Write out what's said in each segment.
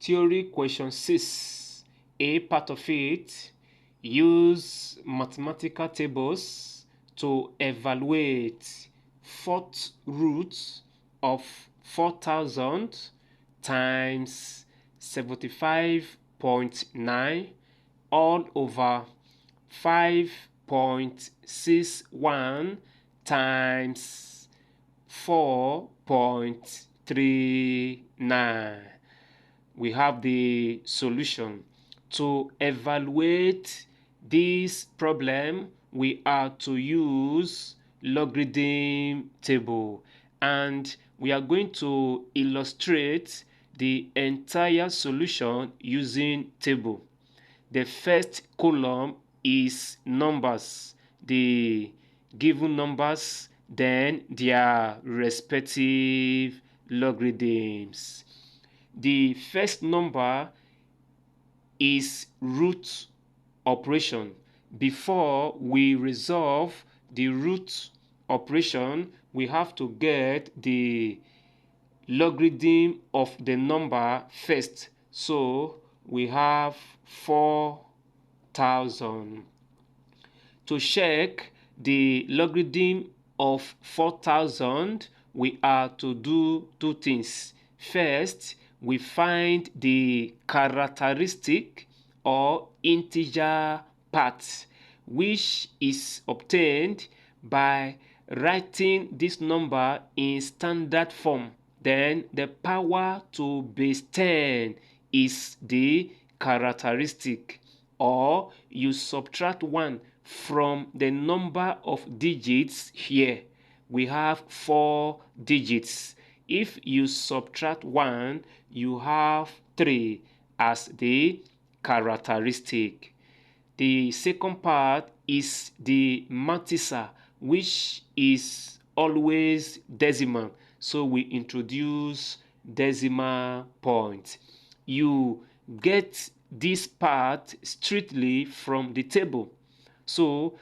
Theory question 6, a part of it, use mathematical tables to evaluate fourth root of 4000 times 75.9 all over 5.61 times 4.39. We have the solution. To evaluate this problem, we are to use logarithm table, and we are going to illustrate the entire solution using table. The first column is numbers, the given numbers, then their respective logarithms. The first number is root operation. Before we resolve the root operation, we have to get the logarithm of the number first. So we have 4000. To check the logarithm of 4000, we are to do two things. First, we find the characteristic or integer part, which is obtained by writing this number in standard form. Then the power to base 10 is the characteristic, or you subtract 1 from the number of digits here. We have 4 digits. If you subtract 1, you have 3 as the characteristic. The second part is the multiplier, which is always decimal. So we introduce decimal point. You get this part strictly from the table. So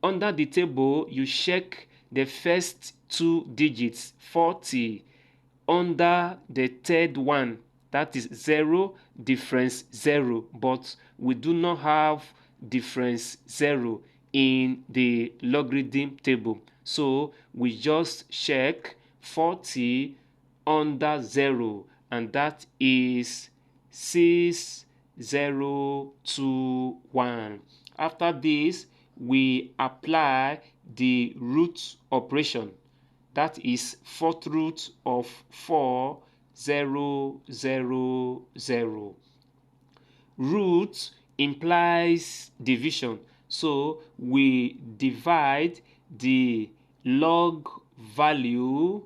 under the table, you check the first two digits, 40. Under the third one, that is 0, difference 0, but we do not have difference 0 in the logarithm table. So we just check 40 under 0, and that is 6021. After this, we apply the root operation. That is fourth root of 4000. Root implies division, so we divide the log value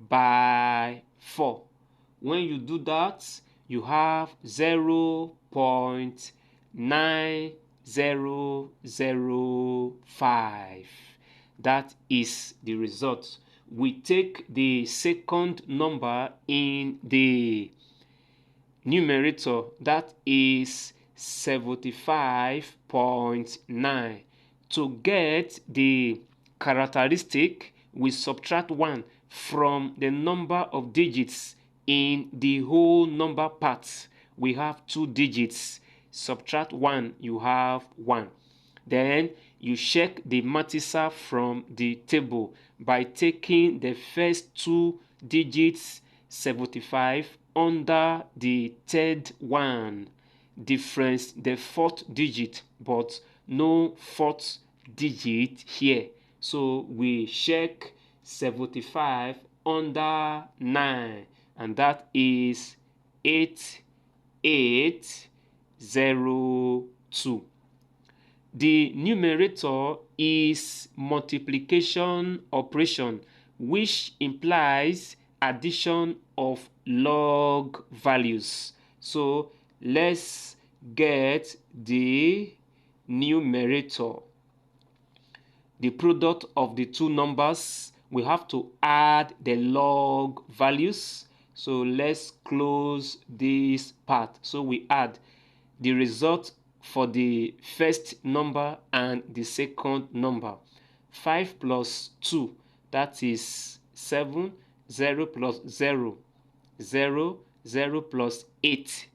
by 4. When you do that, you have 0.9005. That is the result. We take the second number in the numerator, that is 75.9. To get the characteristic, we subtract 1 from the number of digits in the whole number part. We have 2 digits. Subtract 1, you have 1. Then you check the multiplier from the table by taking the first 2 digits, 75, under the third one, difference the fourth digit, but no fourth digit here. So we check 75 under 9, and that is 8802. The numerator is multiplication operation, which implies addition of log values. So let's get the numerator. The product of the two numbers, we have to add the log values. So let's close this part. So we add the result for the first number and the second number. 5 plus 2, that is 7. 0 plus 0, 0. 0 plus 8,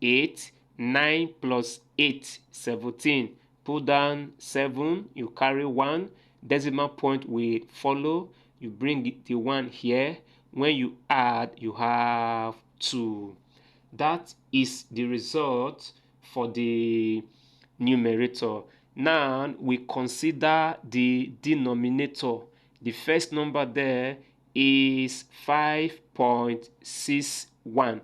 8. 9 plus 8, 17. Put down 7, you carry 1. Decimal point will follow. You bring the 1 here. When you add, you have 2. That is the result for the numerator. Now we consider the denominator. The first number there is 5.61.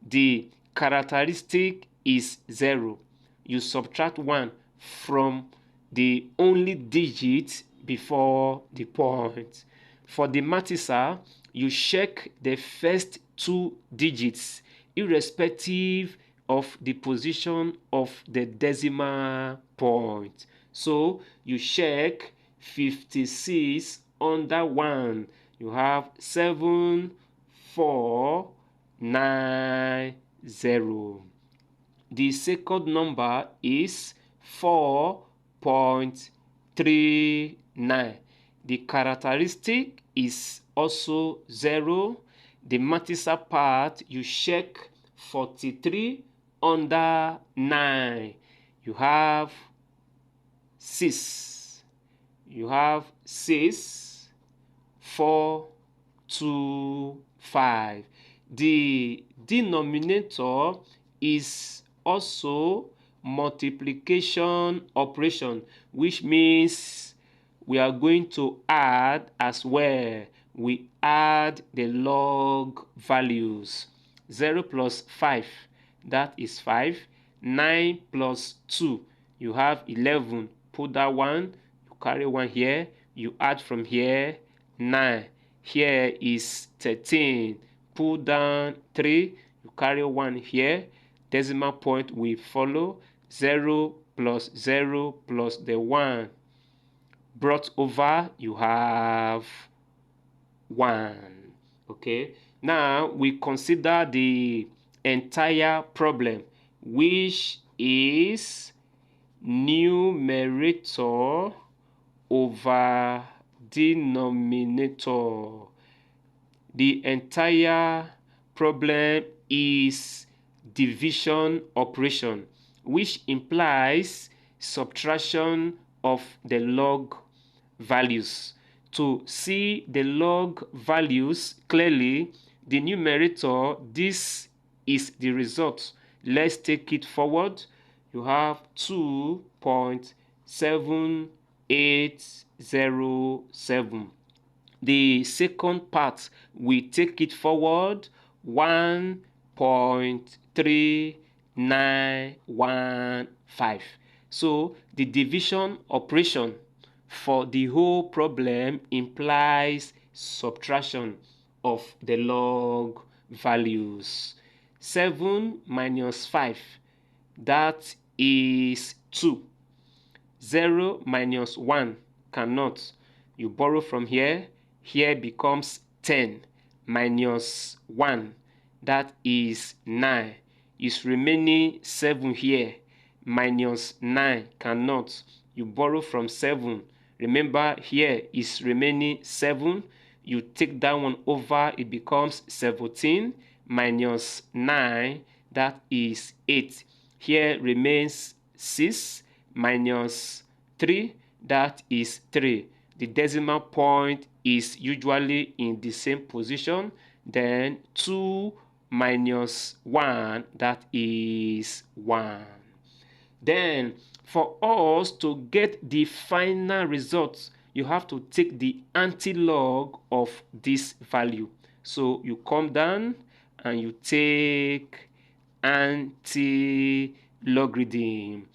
The characteristic is 0. You subtract 1 from the only digit before the point. For the multiplier, you check the first 2 digits irrespective of the position of the decimal point. So you check 56 under 1. You have 7490. The second number is 4.39. The characteristic is also 0. The multiplier part, you check 43 under 9. You have 6. You have 6, 4, 2, 5. The denominator is also multiplication operation, which means we are going to add as well. We add the log values. 0 plus 5, that is 5. 9 plus 2, you have 11. Put that 1, you carry 1 here, you add from here, 9. Here is 13. Put down 3, you carry 1 here. Decimal point will follow. 0 plus 0 plus the 1 brought over, you have 1. Okay, now we consider the entire problem, which is numerator over denominator. The entire problem is division operation, which implies subtraction of the log values. To see the log values clearly, the numerator, this is the result. Let's take it forward. You have 2.7807. The second part, we take it forward, 1.3915. So the division operation for the whole problem implies subtraction of the log values. 7 minus 5, that is 2. 0 minus 1 cannot. You borrow from here. Here becomes 10 minus 1, that is 9. Is remaining 7 here. Minus 9 cannot. You borrow from 7. Remember, here is remaining 7. You take that one over, it becomes 17 minus 9, that is 8. Here remains 6 minus 3, that is 3. The decimal point is usually in the same position. Then 2 minus 1, that is 1. Then for us to get the final result, you have to take the anti-log of this value. So you come down and you take anti-logarithm.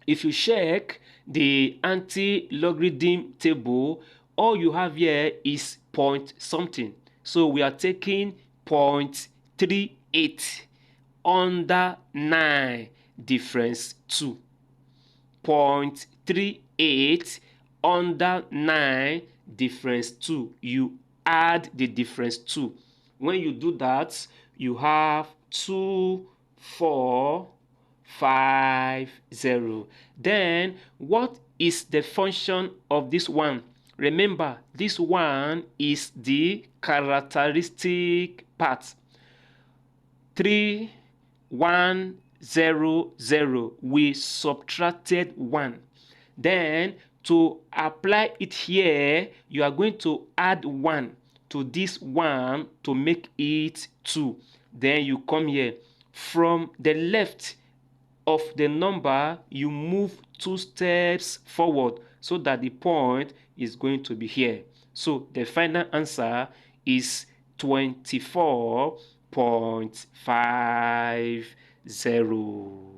If you check the anti-logarithm table, all you have here is point something. So we are taking 0.38 under 9 difference 2. 0.38 under 9 difference 2. You add the difference 2. When you do that, you have 2450. Then what is the function of this one? Remember, this one is the characteristic part. 3, 1, 0, 0. We subtracted 1. Then to apply it here, you are going to add 1 to this 1 to make it 2. Then you come here. From the left of the number, you move 2 steps forward so that the point is going to be here. So the final answer is 24.50.